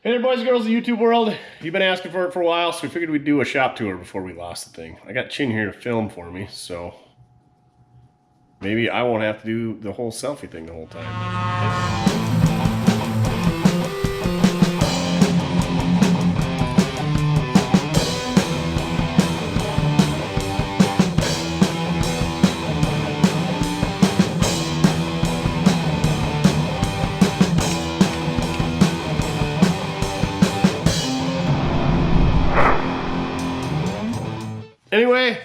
Hey there, boys and girls of the YouTube world. You've been asking for it for a while, so we figured we'd do a shop tour before we lost the thing. I got Chin here to film for me, so maybe I won't have to do the whole selfie thing the whole time. Anyway,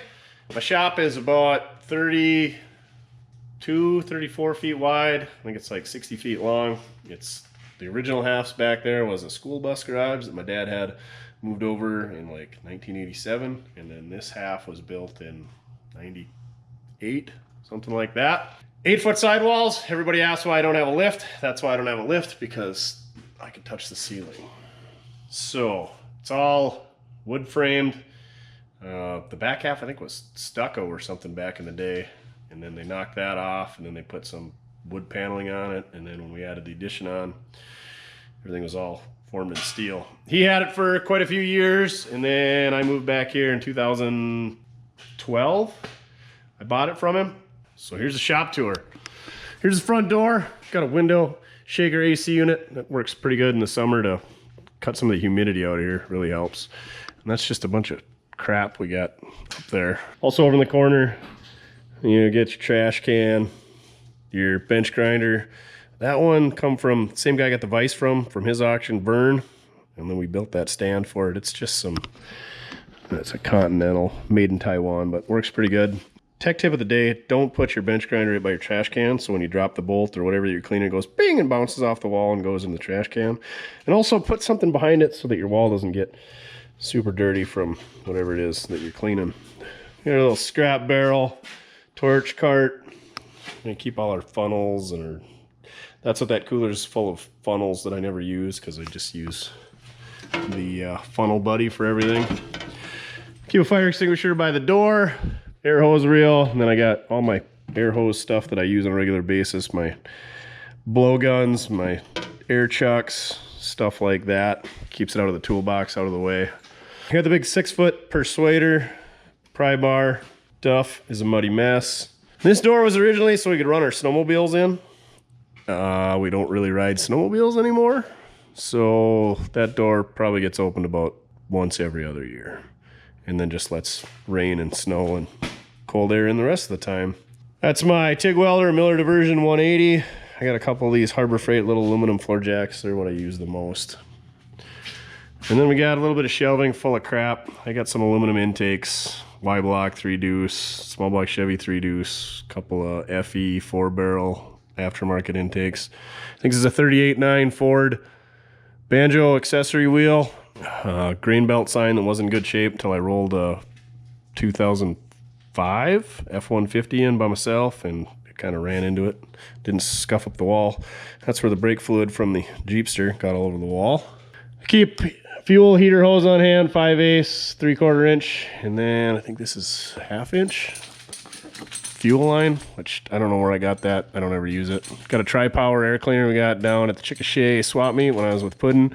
my shop is about 34 feet wide. I think it's like 60 feet long. It's the original half's back there was a school bus garage that my dad had moved over in like 1987. And then this half was built in 98, something like that. 8-foot sidewalls. Everybody asks why I don't have a lift. That's why I don't have a lift, because I can touch the ceiling. So it's all wood framed. The back half I think was stucco or something back in the day, and then they knocked that off, and then they put some wood paneling on it, and then when we added the addition on, everything was all formed in steel. He had it for quite a few years, and then I moved back here in 2012. I bought it from him. So here's the shop tour. Here's the front door. Got a window shaker AC unit that works pretty good in the summer to cut some of the humidity out of here. It really helps. And that's just a bunch of crap we got up there. Also over in the corner, you get your trash can, your bench grinder. That one come from the same guy I got the vise from his auction, Vern, and then we built that stand for it. It's just it's a Continental made in Taiwan, but works pretty good. Tech tip of the day: don't put your bench grinder right by your trash can, so when you drop the bolt or whatever you're cleaning, it goes bing and bounces off the wall and goes in the trash can. And also put something behind it so that your wall doesn't get super dirty from whatever it is that you're cleaning. Got a little scrap barrel, torch cart. We keep all our funnels, and that's what that cooler is full of, funnels that I never use because I just use the funnel buddy for everything. Keep a fire extinguisher by the door, air hose reel, and then I got all my air hose stuff that I use on a regular basis, my blow guns, my air chucks, stuff like that. Keeps it out of the toolbox, out of the way. I got the big 6-foot persuader, pry bar. Duff is a muddy mess. This door was originally so we could run our snowmobiles in. We don't really ride snowmobiles anymore, so that door probably gets opened about once every other year, and then just lets rain and snow and cold air in the rest of the time. That's my TIG welder, Miller Diversion 180. I got a couple of these Harbor Freight little aluminum floor jacks. They're what I use the most. And then we got a little bit of shelving full of crap. I got some aluminum intakes, Y-block 3 deuce, small block Chevy 3 deuce, a couple of FE 4-barrel aftermarket intakes. I think this is a 38.9 Ford banjo accessory wheel. Grain belt sign that wasn't in good shape until I rolled a 2005 F-150 in by myself, and kind of ran into it. Didn't scuff up the wall. That's where the brake fluid from the Jeepster got all over the wall. I keep fuel heater hose on hand, 5/8, 3/4 inch, and then I think this is 1/2 inch fuel line, which I don't know where I got that. I don't ever use it. Got a tri-power air cleaner we got down at the Chickasha swap meet when I was with Puddin'.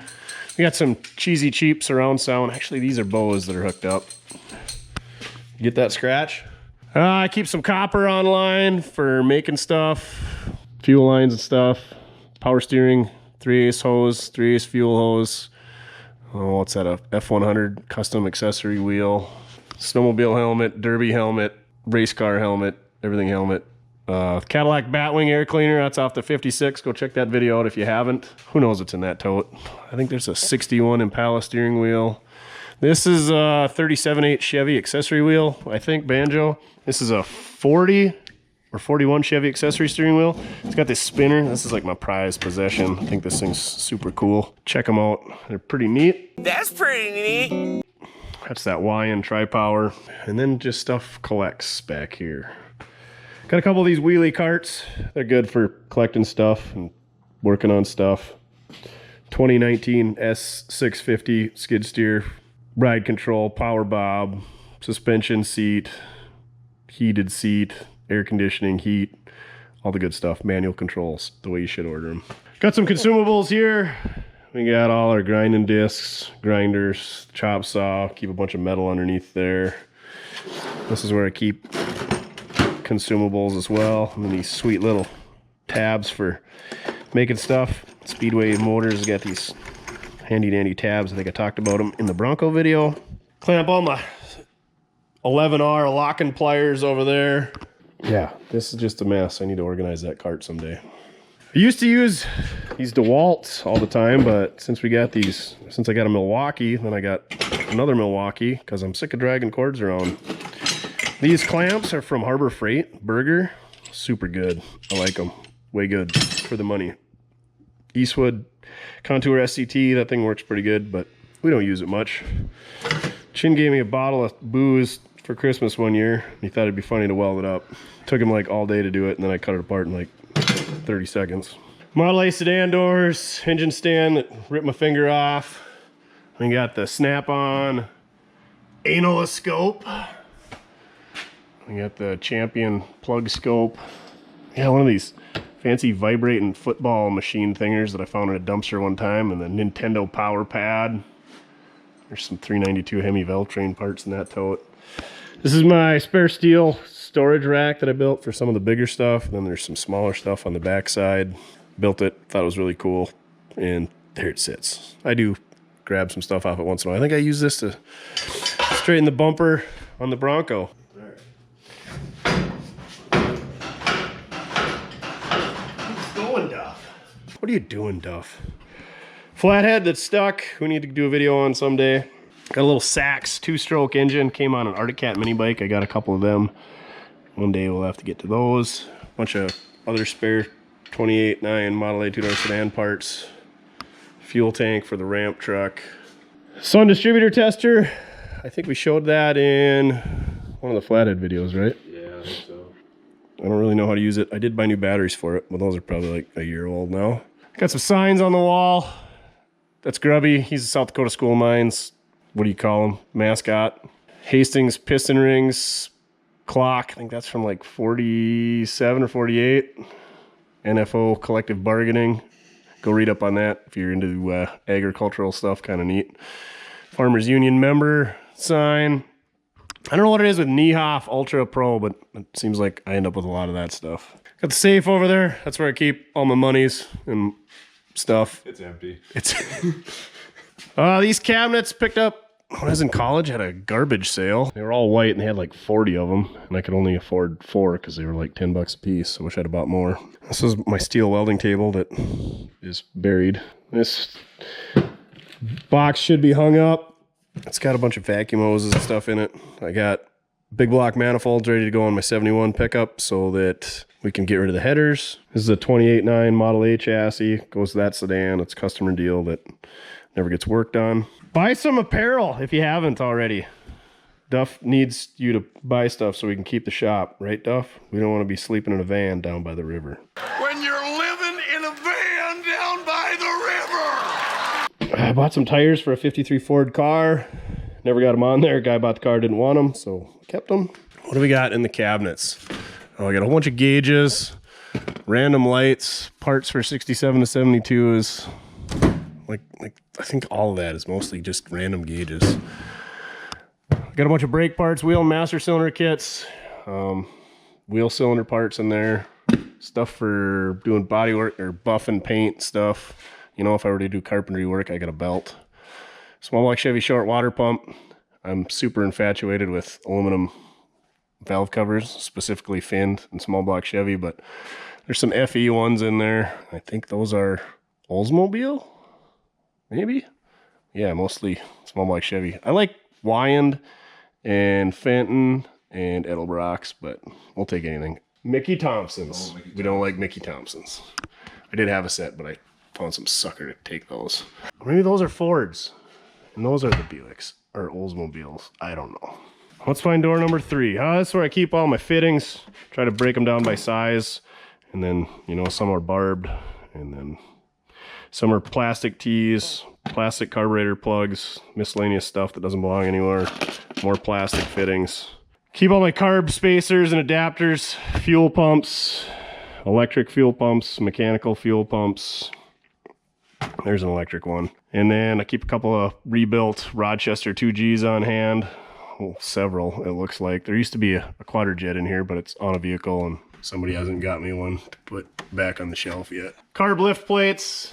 We got some cheesy cheap surround sound. Actually, these are Bose that are hooked up. You get that scratch? I keep some copper online for making stuff, fuel lines and stuff. Power steering, 3/8 hose, 3/8 fuel hose. Oh, what's that? A F100 custom accessory wheel, snowmobile helmet, derby helmet, race car helmet, everything helmet. Cadillac Batwing air cleaner. That's off the 56. Go check that video out if you haven't. Who knows what's in that tote? I think there's a 61 Impala steering wheel. This is a 37.8 Chevy accessory wheel, I think, banjo. This is a 40 or 41 Chevy accessory steering wheel. It's got this spinner. This is like my prized possession. I think this thing's super cool. Check them out. They're pretty neat. That's pretty neat. That's that YN tri-power. And then just stuff collects back here. Got a couple of these wheelie carts. They're good for collecting stuff and working on stuff. 2019 S650 skid steer, ride control, power bob, suspension seat, heated seat, air conditioning, heat, all the good stuff. Manual controls, the way you should order them. Got some consumables here. We got all our grinding discs, grinders, chop saw, keep a bunch of metal underneath there. This is where I keep consumables as well. And then these sweet little tabs for making stuff. Speedway Motors has got these handy dandy tabs. I think I talked about them in the Bronco video. Clamp all my 11R locking pliers over there. Yeah, this is just a mess. I need to organize that cart someday. I used to use these DeWalt's all the time, but since I got a Milwaukee, then I got another Milwaukee because I'm sick of dragging cords around. These clamps are from Harbor Freight, Burger. Super good. I like them. Way good for the money. Eastwood Contour SCT, that thing works pretty good, but we don't use it much. Chin gave me a bottle of booze for Christmas one year. He thought it'd be funny to weld it up. Took him like all day to do it, and then I cut it apart in like 30 seconds. Model A sedan doors, engine stand that ripped my finger off. We got the snap-on anal scope. We got the Champion plug scope. Yeah, one of these fancy vibrating football machine thingers that I found in a dumpster one time, and the Nintendo power pad. There's some 392 Hemi Veltrain parts in that tote. This is my spare steel storage rack that I built for some of the bigger stuff. And then there's some smaller stuff on the back side. Built it, thought it was really cool, and there it sits. I do grab some stuff off it once in a while. I think I use this to straighten the bumper on the Bronco. What's going, Duff? What are you doing, Duff? Flathead that's stuck, we need to do a video on someday. Got a little Sachs 2-stroke engine, came on an Arctic Cat mini bike. I got a couple of them. One day we'll have to get to those. Bunch of other spare 28.9 Model A 2-door sedan parts. Fuel tank for the ramp truck. Sun distributor tester. I think we showed that in one of the Flathead videos, right? Yeah, I think so. I don't really know how to use it. I did buy new batteries for it, but those are probably like a year old now. Got some signs on the wall. That's Grubby. He's a South Dakota School of Mines. What do you call him? Mascot. Hastings piston rings clock. I think that's from like 47 or 48. NFO collective bargaining. Go read up on that if you're into agricultural stuff. Kind of neat. Farmers Union member sign. I don't know what it is with Niehoff Ultra Pro, but it seems like I end up with a lot of that stuff. Got the safe over there. That's where I keep all my monies and stuff. It's empty. It's these cabinets picked up when I was in college at a garbage sale. They were all white and they had like 40 of them, and I could only afford 4 because they were like $10 a piece. I wish I'd have bought more. This is my steel welding table that is buried. This box should be hung up. It's got a bunch of vacuum hoses and stuff in it. I got big block manifolds ready to go on my 71 pickup so that we can get rid of the headers. This is a 28.9 Model A chassis. Goes to that sedan. It's a customer deal that never gets worked on. Buy some apparel if you haven't already. Duff needs you to buy stuff so we can keep the shop, right, Duff? We don't want to be sleeping in a van down by the river. When you're living in a van down by the river! I bought some tires for a 53 Ford car. Never got them on there. Guy bought the car, didn't want them, so kept them. What do we got in the cabinets? Oh, I got a whole bunch of gauges, random lights, parts for 67 to 72s. Like I think all of that is mostly just random gauges. Got a bunch of brake parts, wheel and master cylinder kits, wheel cylinder parts in there, stuff for doing body work or buff and paint stuff. You know, if I were to do carpentry work, I got a belt. Small block Chevy short water pump. I'm super infatuated with aluminum valve covers, specifically finned and small block Chevy, but there's some FE ones in there. I think those are Oldsmobile, maybe? Yeah, mostly small block Chevy. I like Wyand and Fenton and Edelbrocks, but we'll take anything. Mickey Thompsons. We don't like Mickey Thompsons. I did have a set, but I found some sucker to take those. Maybe those are Fords, and those are the Buicks or Oldsmobiles. I don't know. Let's find door number 3. That's where I keep all my fittings. Try to break them down by size, and then, you know, some are barbed, and then some are plastic tees, plastic carburetor plugs, miscellaneous stuff that doesn't belong anywhere, more plastic fittings. Keep all my carb spacers and adapters, fuel pumps, electric fuel pumps, mechanical fuel pumps. There's an electric one. And then I keep a couple of rebuilt Rochester 2Gs on hand. Well, several, it looks like. There used to be a quadrijet in here, but it's on a vehicle and somebody hasn't got me one to put back on the shelf yet. Carb lift plates.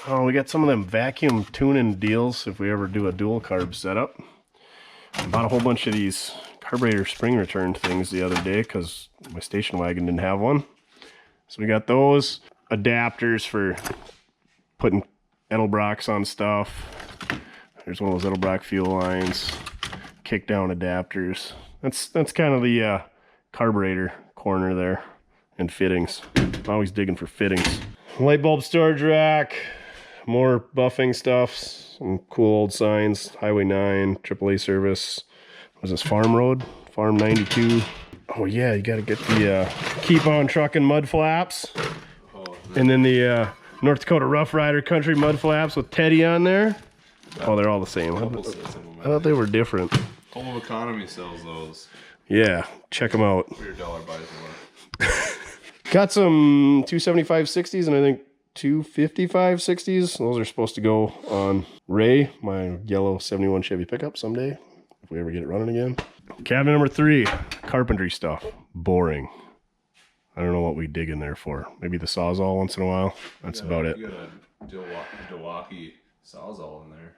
Oh, we got some of them vacuum tuning deals if we ever do a dual carb setup. I bought a whole bunch of these carburetor spring return things the other day because my station wagon didn't have one. So we got those. Adapters for putting Edelbrocks on stuff. There's one of those Edelbrock fuel lines. Kick down adapters. That's kind of the carburetor corner there. And fittings. Always digging for fittings. Light bulb storage rack. More buffing stuff. Some cool old signs. Highway 9, AAA service. What was this, Farm Road? Farm 92. Oh yeah, you gotta get the Keep On Truckin' mud flaps. And then the North Dakota Rough Rider Country mud flaps with Teddy on there. Oh, they're all the same. I thought they were different. Home of Economy sells those. Yeah, check them out. For your dollar buys one. Got some 275 60s and I think 255 60s. Those are supposed to go on Ray, my yellow 71 Chevy pickup someday, if we ever get it running again. Cabinet number 3, carpentry stuff. Boring. I don't know what we dig in there for. Maybe the Sawzall once in a while. That's about it. You got a Milwaukee Sawzall in there.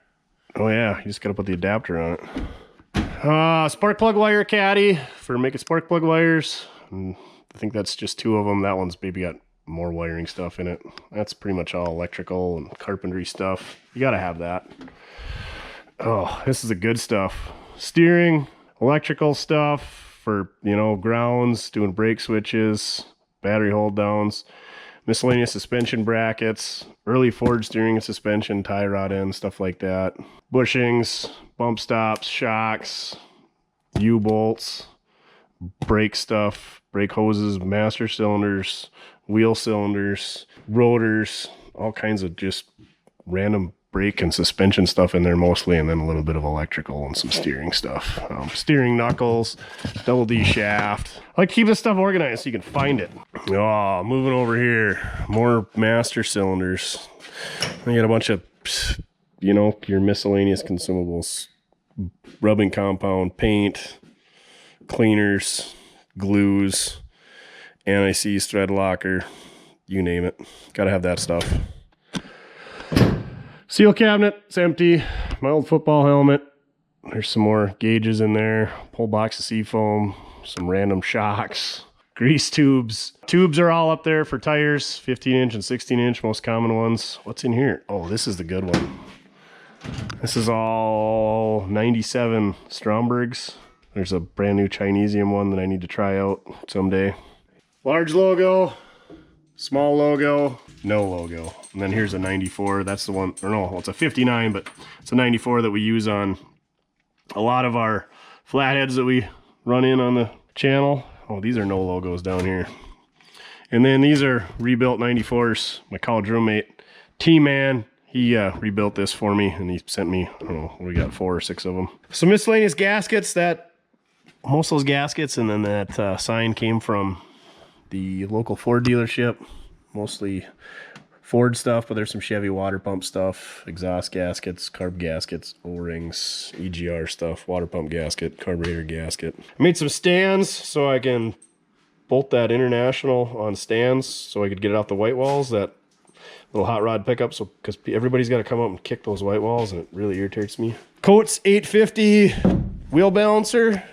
Oh yeah, you just gotta put the adapter on it. Spark plug wire caddy for making spark plug wires. And I think that's just 2 of them. That one's maybe got more wiring stuff in it. That's pretty much all electrical and carpentry stuff. You gotta have that. Oh, this is the good stuff. Steering, electrical stuff for, you know, grounds, doing brake switches, battery hold downs, miscellaneous suspension brackets, early Ford steering and suspension, tie rod ends, stuff like that. Bushings, bump stops, shocks, U-bolts, brake stuff, brake hoses, master cylinders, wheel cylinders, rotors, all kinds of just random brake and suspension stuff in there mostly, and then a little bit of electrical and some steering stuff. Steering knuckles, double D shaft. I like to keep this stuff organized so you can find it. Oh, moving over here, more master cylinders. I got a bunch of, you know, your miscellaneous consumables, rubbing compound, paint, cleaners, glues, anti-seize thread locker, you name it. Gotta have that stuff. Seal cabinet, it's empty. My old football helmet. There's some more gauges in there. Whole box of seafoam, some random shocks, grease tubes. Tubes are all up there for tires, 15-inch and 16-inch, most common ones. What's in here? Oh, this is the good one. This is all 97 Strombergs. There's a brand new Chinesium one that I need to try out someday. Large logo, small logo, no logo. And then here's a 94. That's the one, or no, it's a 59, but it's a 94 that we use on a lot of our flatheads that we run in on the channel. Oh, these are no logos down here. And then these are rebuilt 94s. My college roommate, T-Man, he rebuilt this for me and he sent me, I don't know, we got 4 or 6 of them. Some miscellaneous gaskets, that most of those gaskets, and then that sign came from the local Ford dealership, mostly Ford stuff, but there's some Chevy water pump stuff, exhaust gaskets, carb gaskets, O-rings, EGR stuff, water pump gasket, carburetor gasket. I made some stands so I can bolt that International on stands so I could get it off the white walls, that little hot rod pickup, so because everybody's got to come up and kick those white walls and it really irritates me. Coates 850 wheel balancer.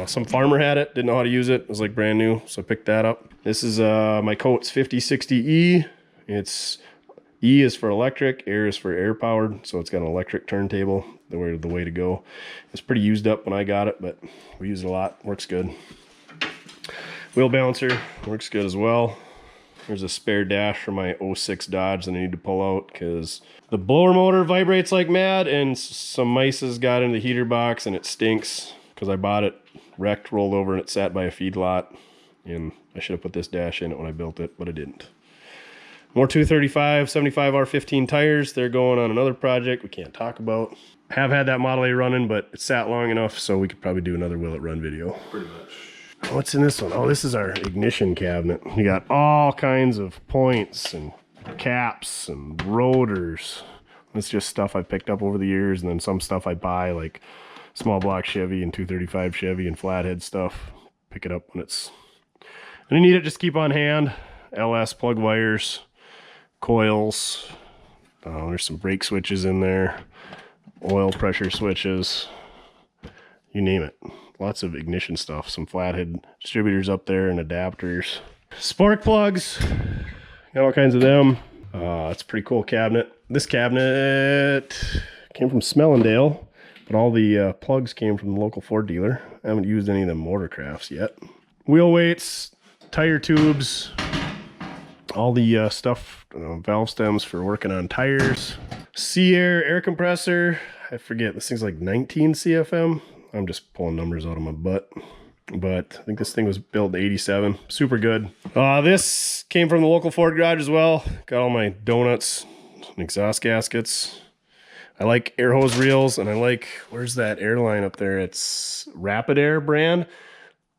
Some farmer had it, didn't know how to use it. It was like brand new, so I picked that up. This is my Coates 5060E. It's E is for electric, air is for air powered, so it's got an electric turntable, the way to go. It's pretty used up when I got it, but we use it a lot, works good. Wheel balancer works good as well. There's a spare dash for my 06 Dodge that I need to pull out because the blower motor vibrates like mad and some mice has got into the heater box and it stinks because I bought it wrecked, rolled over, and it sat by a feedlot, and I should have put this dash in it when I built it, but I didn't. More 235 75R15 tires. They're going on another project we can't talk about. I have had that Model A running, but it sat long enough so we could probably do another Will It Run video. Pretty much. What's in this one? Oh, this is our ignition cabinet. You got all kinds of points and caps and rotors. It's just stuff I picked up over the years, and then some stuff I buy, like small block Chevy and 235 Chevy and flathead stuff. Pick it up when it's... And I need it, just keep on hand. LS plug wires, coils. There's some brake switches in there. Oil pressure switches. You name it. Lots of ignition stuff. Some flathead distributors up there and adapters. Spark plugs. Got all kinds of them. It's a pretty cool cabinet. This cabinet came from Smellendale, but all the plugs came from the local Ford dealer. I haven't used any of them motor crafts yet. Wheel weights, tire tubes, all the stuff, valve stems for working on tires. Sea-Air compressor. I forget, this thing's like 19 CFM. I'm just pulling numbers out of my butt. But I think this thing was built in 87. Super good. This came from the local Ford garage as well. Got all my donuts and exhaust gaskets. I like air hose reels, and I like, where's that airline up there? It's Rapid Air brand.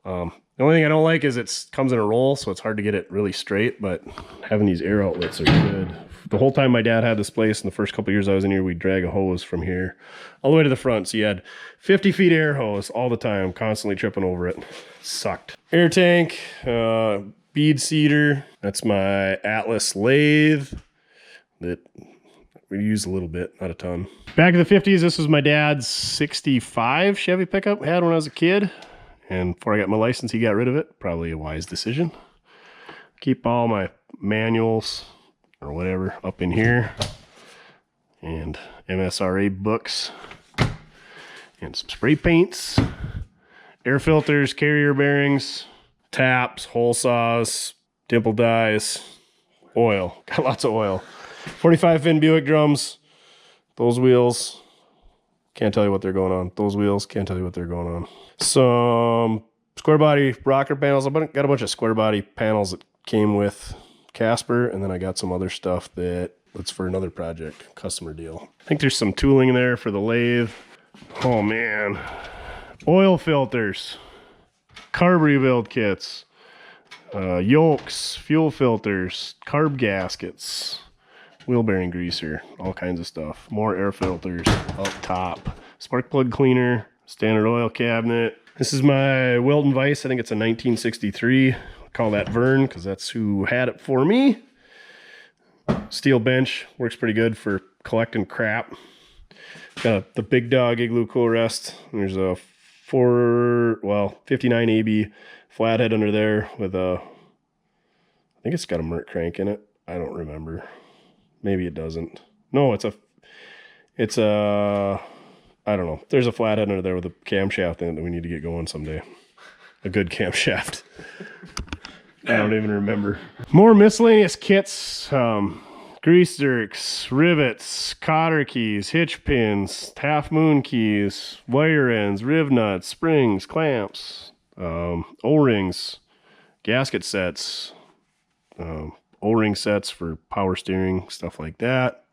The only thing I don't like is it comes in a roll, so it's hard to get it really straight, but having these air outlets are good. The whole time my dad had this place, in the first couple years I was in here, we'd drag a hose from here all the way to the front. So you had 50 feet air hose all the time, constantly tripping over it. Sucked. Air tank, bead seeder. That's my Atlas lathe that we use a little bit, not a ton. Back in the 50s, this was my dad's 65 Chevy pickup I had when I was a kid. And before I got my license, he got rid of it. Probably a wise decision. Keep all my manuals or whatever up in here. And MSRA books. And some spray paints. Air filters, carrier bearings, taps, hole saws, dimple dies, oil. Got lots of oil. 45 fin Buick drums. Those wheels. Can't tell you what they're going on. Those wheels, can't tell you what they're going on. Some square body rocker panels. I got a bunch of square body panels that came with Casper, and then I got some other stuff that's for another project, customer deal. I think there's some tooling in there for the lathe. Oh man. Oil filters, carb rebuild kits, yokes, fuel filters, carb gaskets, wheel bearing greaser, all kinds of stuff. More air filters up top. Spark plug cleaner, standard oil cabinet. This is my Welding vise. I think it's a 1963. I call that Vern because that's who had it for me. Steel bench, works pretty good for collecting crap. Got the Big Dog Igloo cool rest. There's a 59 AB flathead under there with a, I think it's got a Mert crank in it. I don't remember. Maybe it doesn't. No, it's a, I don't know. There's a flathead under there with a camshaft in it that we need to get going someday. A good camshaft. I don't even remember. More miscellaneous kits. Grease zerks, rivets, cotter keys, hitch pins, half moon keys, wire ends, riv nuts, springs, clamps, O-rings, gasket sets, O-ring sets for power steering, stuff like that.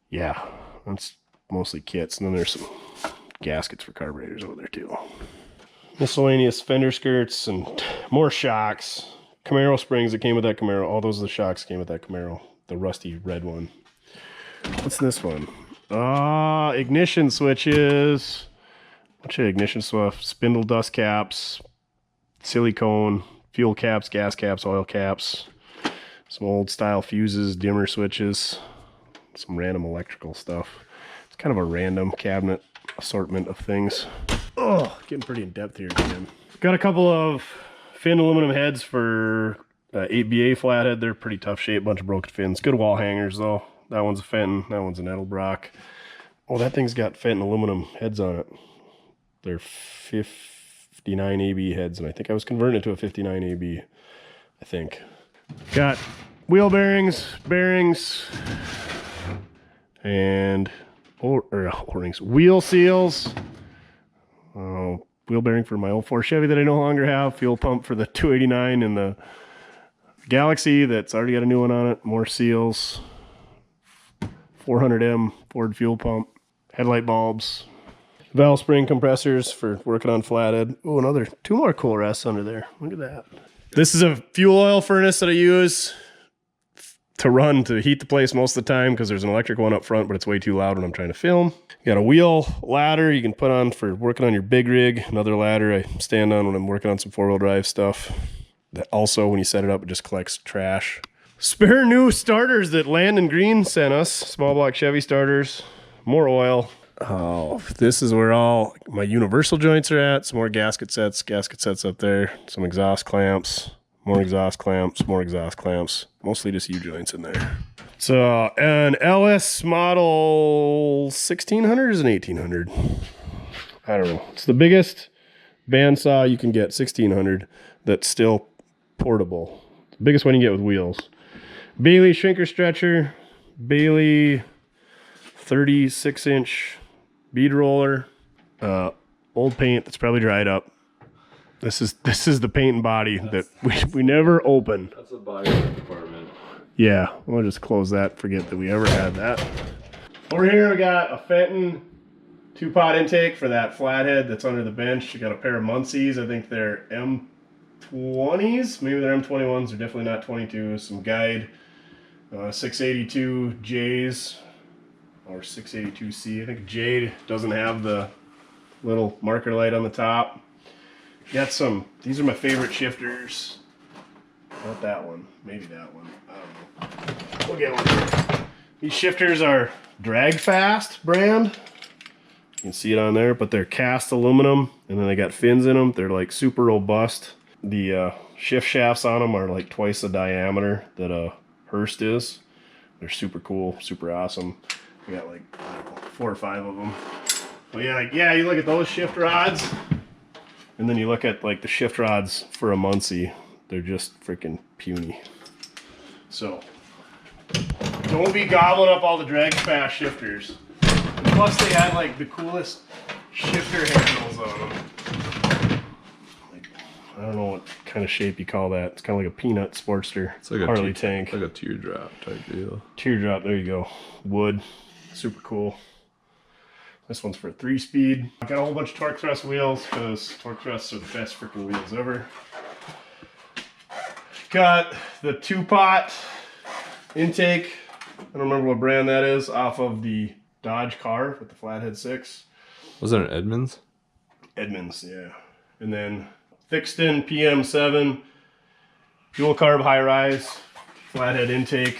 Yeah, that's mostly kits. And then there's some gaskets for carburetors over there too. Miscellaneous fender skirts and more shocks. Camaro springs that came with that Camaro. All those are the shocks that came with that Camaro. The rusty red one. What's this one? Ignition switches. Bunch of ignition stuff. Spindle dust caps. Silicone. Fuel caps, gas caps, oil caps. Some old style fuses, dimmer switches. Some random electrical stuff. It's kind of a random cabinet assortment of things. Oh, getting pretty in depth here again. Got a couple of fin aluminum heads for 8BA flathead. They're pretty tough shape, bunch of broken fins. Good wall hangers though. That one's a Fenton, that one's an Edelbrock. Oh, that thing's got Fenton aluminum heads on it. They're 59 AB heads, and I think I was converting it to a 59 AB, I think. Got wheel bearings, and O-rings, wheel seals. Wheel bearing for my 04 Chevy that I no longer have. Fuel pump for the 289 and the Galaxy that's already got a new one on it. More seals. 400M Ford fuel pump. Headlight bulbs. Valve spring compressors for working on flathead. Oh, two more cool rests under there. Look at that. This is a fuel oil furnace that I use to run to heat the place most of the time because there's an electric one up front, but it's way too loud when I'm trying to film. You got a wheel ladder you can put on for working on your big rig. Another ladder I stand on when I'm working on some 4-wheel drive stuff. That also, when you set it up, it just collects trash. Spare new starters that Landon Green sent us. Small block Chevy starters. More oil. Oh, this is where all my universal joints are at. Some more gasket sets up there. Some exhaust clamps. More exhaust clamps, more exhaust clamps. Mostly just U-joints in there. So an LS model 1600 is an 1800. I don't know. It's the biggest bandsaw you can get, 1600, that's still portable. The biggest one you get with wheels. Bailey shrinker stretcher. Bailey 36-inch bead roller. Old paint that's probably dried up. This is the paint and body that we never open. That's a body department. Yeah, we'll just close that. Forget that we ever had that. Over here we got a Fenton 2-pot intake for that flathead that's under the bench. You got a pair of Muncies. I think they're M20s. Maybe they're M21s. They're definitely not 22s. Some Guide 682 J's or 682C. I think Jade doesn't have the little marker light on the top. Got some, these are my favorite shifters. Not that one, maybe that one. I don't know. We'll get one. These shifters are Drag Fast brand. You can see it on there, but they're cast aluminum and then they got fins in them. They're like super robust. The shift shafts on them are like twice the diameter that a Hurst is. They're super cool, super awesome. We got like 4 or 5 of them. But yeah, you look at those shift rods. And then you look at like the shift rods for a Muncie, they're just freaking puny. So don't be gobbling up all the drag fast shifters. And plus they had like the coolest shifter handles on them. Like, I don't know what kind of shape you call that. It's kind of like a peanut Sportster. It's like Harley tank. Like a teardrop type deal. Teardrop, there you go. Wood, super cool. This one's for a 3-speed. I got a whole bunch of torque thrust wheels because torque thrusts are the best freaking wheels ever. Got the 2-pot intake. I don't remember what brand that is, off of the Dodge car with the flathead 6. Was that an Edmunds? Edmunds, yeah. And then Thixton PM7 dual carb high rise flathead intake.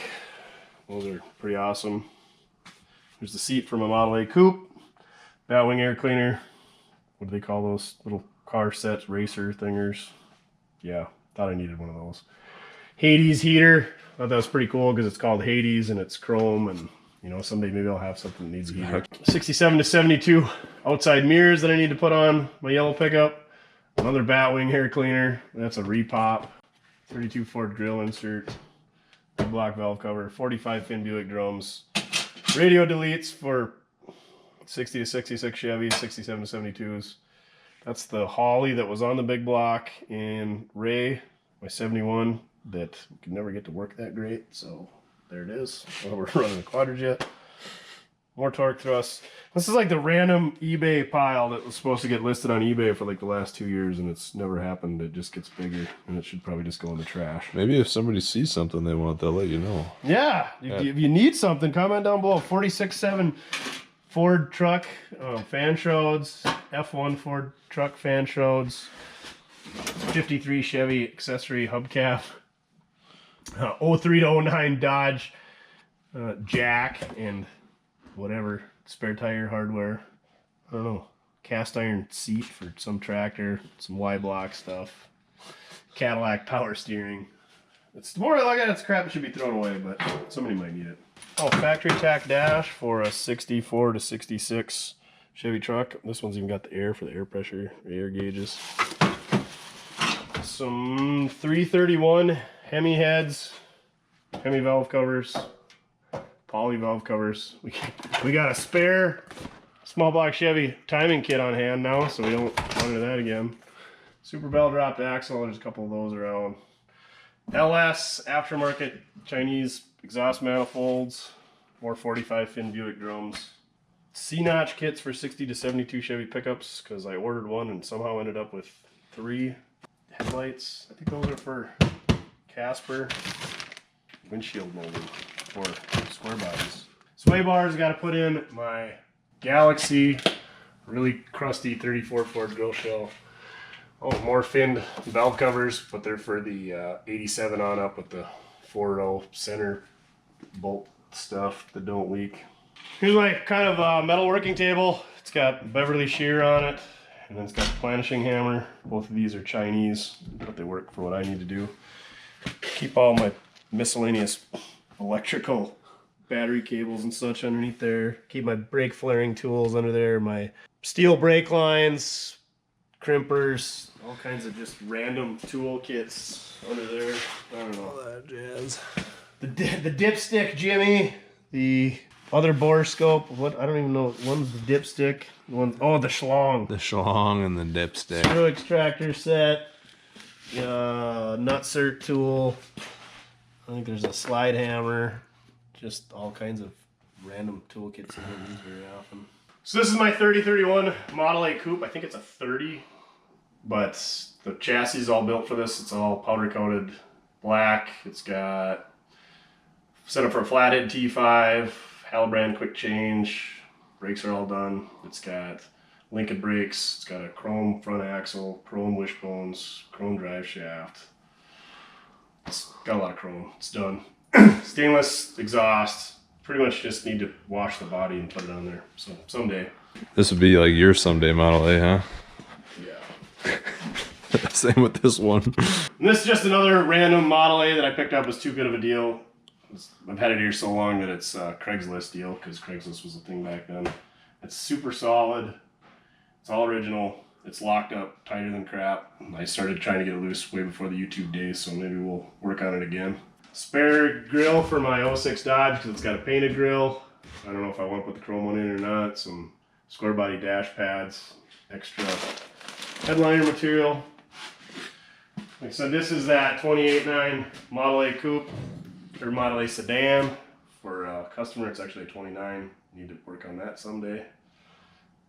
Those are pretty awesome. There's the seat for my Model A coupe. Batwing air cleaner. What do they call those little car sets? Racer thingers. Yeah, thought I needed one of those. Hades heater. Thought that was pretty cool because it's called Hades and it's chrome, and you know, someday maybe I'll have something that needs a heater. 67 to 72 outside mirrors that I need to put on my yellow pickup. Another Batwing hair cleaner. That's a repop. 32 Ford grill insert. Big block valve cover. 45 fin Buick drums. Radio deletes for 60 to 66 Chevy, 67 to 72s. That's the Holly that was on the big block in Ray, my 71, that could never get to work that great. So there it is. Well, we're running a Quadrajet. More torque thrusts. This is like the random eBay pile that was supposed to get listed on eBay for like the last 2 years, and it's never happened. It just gets bigger, and it should probably just go in the trash. Maybe if somebody sees something they want, they'll let you know. Yeah, if you need something, comment down below. 46.7 Ford truck fan shrouds, F1 Ford truck fan shrouds, 53 Chevy accessory hubcap, 03 to 09 Dodge jack, and whatever spare tire hardware. I don't know, cast iron seat for some tractor, some Y block stuff, Cadillac power steering. It's more like it's crap that should be thrown away, but somebody might need it. Oh, factory tack dash for a 64 to 66 Chevy truck. This one's even got the air for the air pressure, air gauges. Some 331 Hemi heads, Hemi valve covers, poly valve covers. We got a spare small block Chevy timing kit on hand now, so we don't run into that again. Super bell dropped axle. There's a couple of those around. LS aftermarket Chinese exhaust manifolds, more 45 fin Buick drums, C-notch kits for 60 to 72 Chevy pickups because I ordered one and somehow ended up with 3 headlights. I think those are for Casper. windshield molding for square bodies. Sway bars, got to put in my Galaxy, really crusty 34 Ford grill shell. Oh, more finned valve covers, but they're for the 87 on up with the 4.0 center bolt stuff that don't leak. Here's my kind of metal working table. It's got Beverly shear on it, and then it's got the planishing hammer. Both of these are Chinese, but they work for what I need to do. Keep all my miscellaneous electrical battery cables and such underneath there. Keep my brake flaring tools under there, my steel brake lines, crimpers, all kinds of just random tool kits under there. I don't know. All that jazz. The dipstick Jimmy, the other bore scope. What, I don't even know. One's the dipstick. One, oh, the schlong. The schlong and the dipstick. Screw extractor set. Nutsert tool. I think there's a slide hammer. Just all kinds of random toolkits I don't use very often. So this is my 3031 Model A coupe. I think it's a 30, but the chassis is all built for this. It's all powder coated black. It's got set up for a flathead T5, Halbrand quick change. Brakes are all done. It's got Lincoln brakes. It's got a chrome front axle, chrome wishbones, chrome drive shaft. It's got a lot of chrome. It's done. Stainless exhaust. Pretty much just need to wash the body and put it on there. So someday. This would be like your someday Model A, huh? Yeah. Same with this one. And this is just another random Model A that I picked up. Was too good of a deal. I've had it here so long that it's a Craigslist deal, because Craigslist was a thing back then. It's super solid. It's all original. It's locked up tighter than crap. I started trying to get it loose way before the YouTube days, so maybe we'll work on it again. Spare grill for my 06 Dodge, because it's got a painted grill. I don't know if I want to put the chrome one in or not. Some square body dash pads, extra headliner material. Like I said, this is that 28.9 Model A coupe, or Model A sedan. For a customer, it's actually a 29. Need to work on that someday.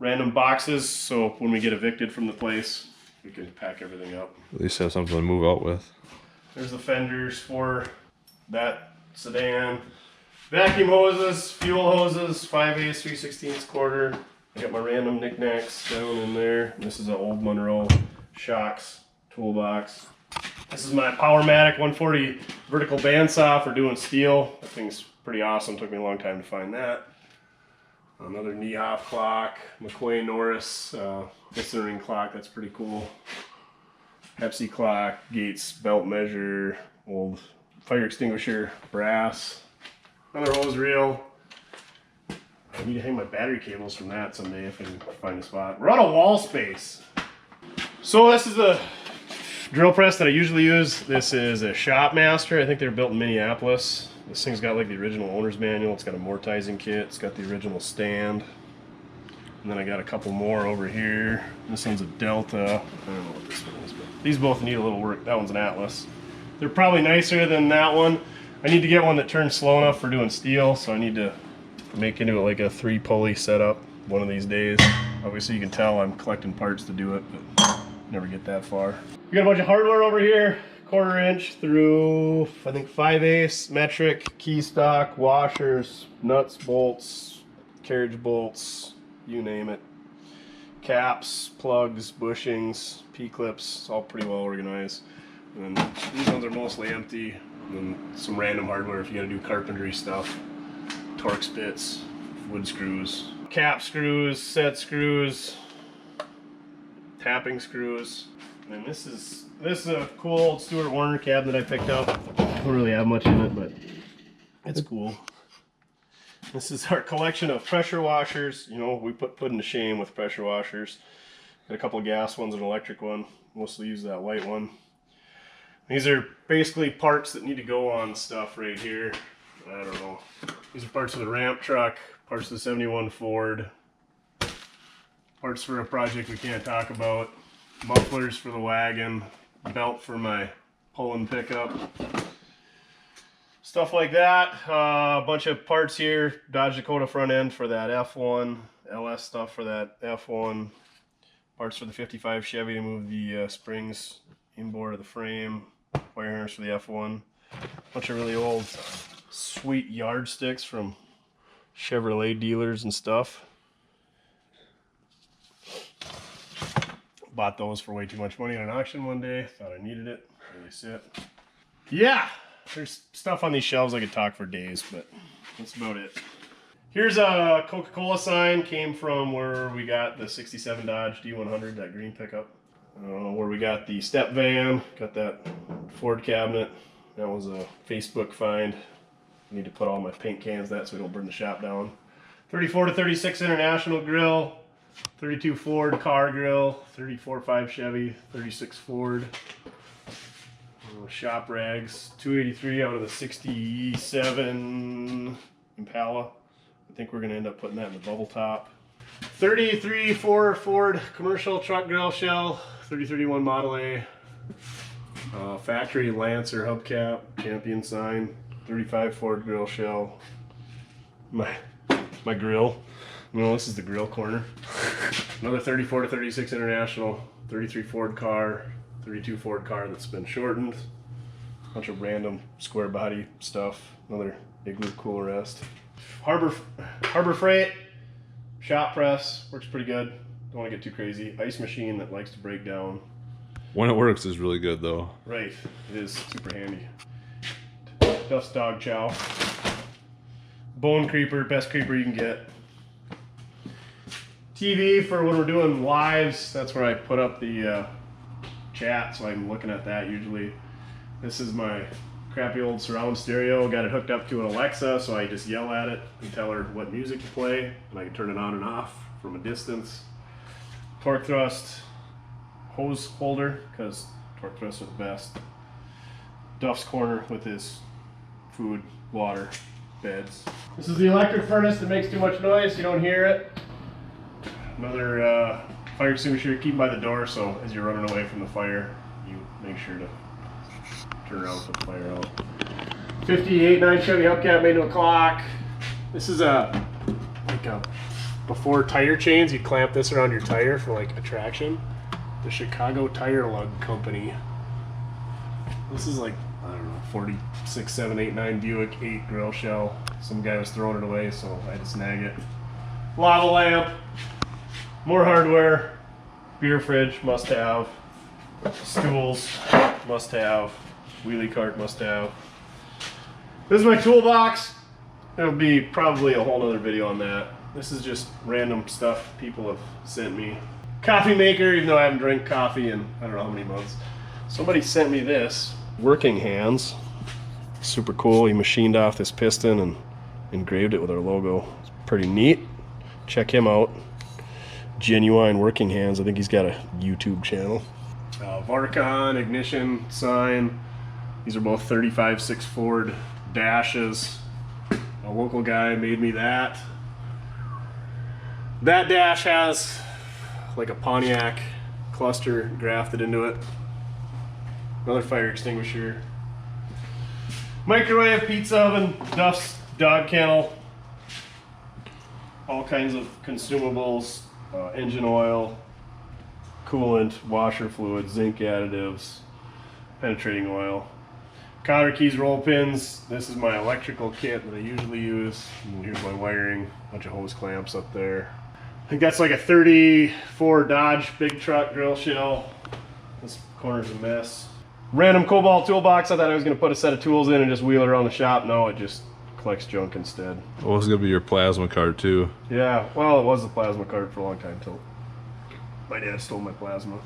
Random boxes, so when we get evicted from the place, we can pack everything up. At least have something to move out with. There's the fenders for that sedan. Vacuum hoses, fuel hoses, 5/8, 3/16 quarter. I got my random knickknacks down in there. This is an old Monroe shocks toolbox. This is my Powermatic 140 vertical bandsaw for doing steel. That thing's pretty awesome. Took me a long time to find that. Another Niehoff clock, McQueen Norris piston ring clock. That's pretty cool. Pepsi clock, Gates belt measure, old fire extinguisher brass. Another hose reel. I need to hang my battery cables from that someday if I can find a spot. We're out of wall space. So this is the drill press that I usually use. This is a Shopmaster. I think they're built in Minneapolis. This thing's got like the original owner's manual. It's got a mortising kit. It's got the original stand. And then I got a couple more over here. This one's a Delta. I don't know what this one is, but these both need a little work. That one's an Atlas. They're probably nicer than that one. I need to get one that turns slow enough for doing steel, so I need to make into it like a 3-pulley setup one of these days. Obviously you can tell I'm collecting parts to do it, but never get that far. We got a bunch of hardware over here. 1/4 inch through, I think 5/8 metric, key stock, washers, nuts, bolts, carriage bolts, you name it. Caps, plugs, bushings, P-clips, all pretty well organized. And then these ones are mostly empty. And then some random hardware if you gotta do carpentry stuff. Torx bits, wood screws, cap screws, set screws, tapping screws. And then this is a cool old Stuart Warner cabinet I picked up. Don't really have much in it, but it's cool. This is our collection of pressure washers. You know, we put to shame with pressure washers. Got a couple of gas ones and an electric one. Mostly use that white one. These are basically parts that need to go on stuff right here. I don't know. These are parts of the ramp truck, parts of the 71 Ford, parts for a project we can't talk about, mufflers for the wagon, belt for my pull-in pickup, stuff like that. A bunch of parts here, Dodge Dakota front end for that F1, LS stuff for that F1, parts for the 55 Chevy to move the springs inboard of the frame, wire harness for the F1. Bunch of really old, sweet yardsticks from Chevrolet dealers and stuff. Bought those for way too much money at an auction one day. Thought I needed it. There they sit. Yeah, there's stuff on these shelves I could talk for days, but that's about it. Here's a Coca-Cola sign. Came from where we got the 67 Dodge D100, that green pickup. Where we got the step van. Got that Ford cabinet. That was a Facebook find. I need to put all my paint cans that so we don't burn the shop down. 34 to 36 International grill. 32 Ford car grill. 34.5 Chevy. 36 Ford. Shop rags. 283 out of the 67 Impala. I think we're going to end up putting that in the bubble top. 33 Ford commercial truck grill shell. 3031 Model A. Factory Lancer hubcap. Champion sign. 35 Ford grill shell. My grill. No, this is the grill corner. Another 34 to 36 International. 33 Ford car. 32 Ford car that's been shortened. Bunch of random square body stuff. Another Igloo cool rest. Harbor Freight shop press works pretty good. Don't want to get too crazy. Ice machine that likes to break down. When it works is really good though. Right, it is super handy. Duff's dog chow. Bone creeper, best creeper you can get. TV for when we're doing lives. That's where I put up the chat, so I'm looking at that usually. This is my crappy old surround stereo. Got it hooked up to an Alexa, so I just yell at it and tell her what music to play, and I can turn it on and off from a distance. Torque thrust hose holder, because torque thrusts are the best. Duff's corner with his food, water, beds. This is the electric furnace that makes too much noise, you don't hear it. Another fire extinguisher, keep by the door, so as you're running away from the fire, you make sure to turn around and put the fire out. 58.9 Chevy hubcap made to a clock. This is before tire chains, you clamp this around your tire for like attraction. The Chicago Tire Lug Company. This is like, I don't know, 46, 7, 8, 9 Buick 8 grill shell. Some guy was throwing it away, so I had to snag it. Lava lamp. More hardware. Beer fridge, must have. Stools, must have. Wheelie cart, must have. This is my toolbox. There'll be probably a whole other video on that. This is just random stuff people have sent me. Coffee maker, even though I haven't drank coffee in I don't know how many months. Somebody sent me this. Working hands. Super cool. He machined off this piston and engraved it with our logo. It's pretty neat. Check him out. Genuine Working Hands. I think he's got a YouTube channel. Varcon ignition sign. These are both 35.6 Ford dashes. A local guy made me that. That dash has like a Pontiac cluster grafted into it. Another fire extinguisher. Microwave, pizza oven, Duff's dog kennel. All kinds of consumables, engine oil, coolant, washer fluid, zinc additives, penetrating oil. Cotter keys, roll pins. This is my electrical kit that I usually use. And here's my wiring, bunch of hose clamps up there. I think that's like a 34 Dodge big truck grill shell. This corner's a mess. Random Cobalt toolbox. I thought I was going to put a set of tools in and just wheel it around the shop. No, it just collects junk instead. Well, it's going to be your plasma card too. Yeah, well, it was the plasma card for a long time until my dad stole my plasma.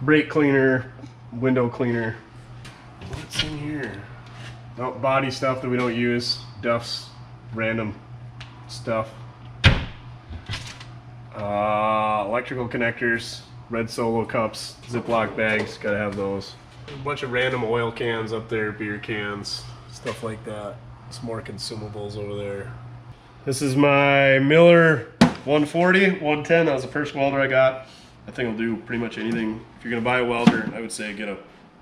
Brake cleaner, window cleaner. What's in here? Oh, body stuff that we don't use. Duff's random stuff. Electrical connectors, red Solo cups, Ziploc bags, gotta have those. A bunch of random oil cans up there, beer cans, stuff like that. Some more consumables over there. This is my Miller 140, 110, that was the first welder I got. That thing will do pretty much anything. If you're gonna buy a welder, I would say get a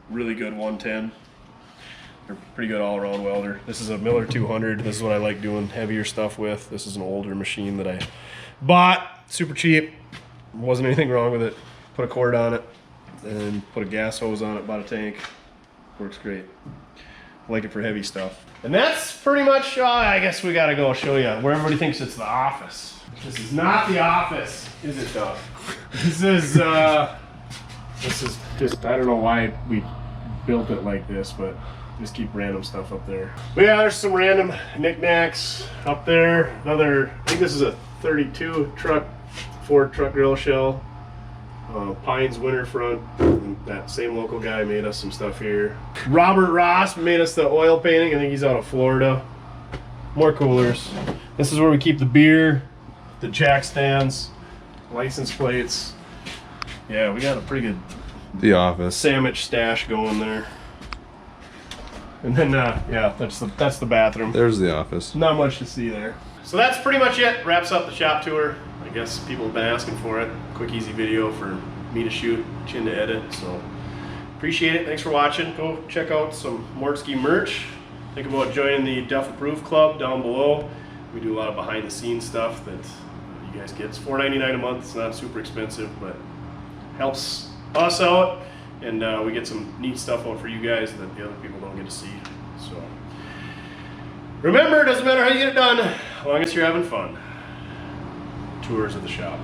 really good 110. They're pretty good all-around welder. This is a Miller 200. This is what I like doing heavier stuff with. This is an older machine that I bought, super cheap. Wasn't anything wrong with it. Put a cord on it and put a gas hose on it, bought a tank. Works great. I like it for heavy stuff. And that's pretty much, I guess we gotta go show you where everybody thinks it's the office. This is not the office, is it, Duff? This is just, I don't know why we built it like this, but just keep random stuff up there. But yeah, there's some random knickknacks up there. Another, I think this is a 32 truck, Ford truck grill shell. Pines winter front. That same local guy made us some stuff here. Robert Ross made us the oil painting. I think he's out of Florida. More coolers. This is where we keep the beer, the jack stands, license plates. Yeah, we got a pretty good The office. sandwich stash going there. And then, yeah, that's the bathroom. There's the office. Not much to see there. So that's pretty much it. Wraps up the shop tour. I guess people have been asking for it. Quick, easy video for me to shoot, Chin to edit. So appreciate it. Thanks for watching. Go check out some Mortske merch. Think about joining the Duff Approved Club down below. We do a lot of behind the scenes stuff that you guys get. It's $4.99 a month. It's not super expensive, but helps us out. And we get some neat stuff out for you guys that the other people don't get to see. So remember, it doesn't matter how you get it done, as long as you're having fun. Tours of the shop.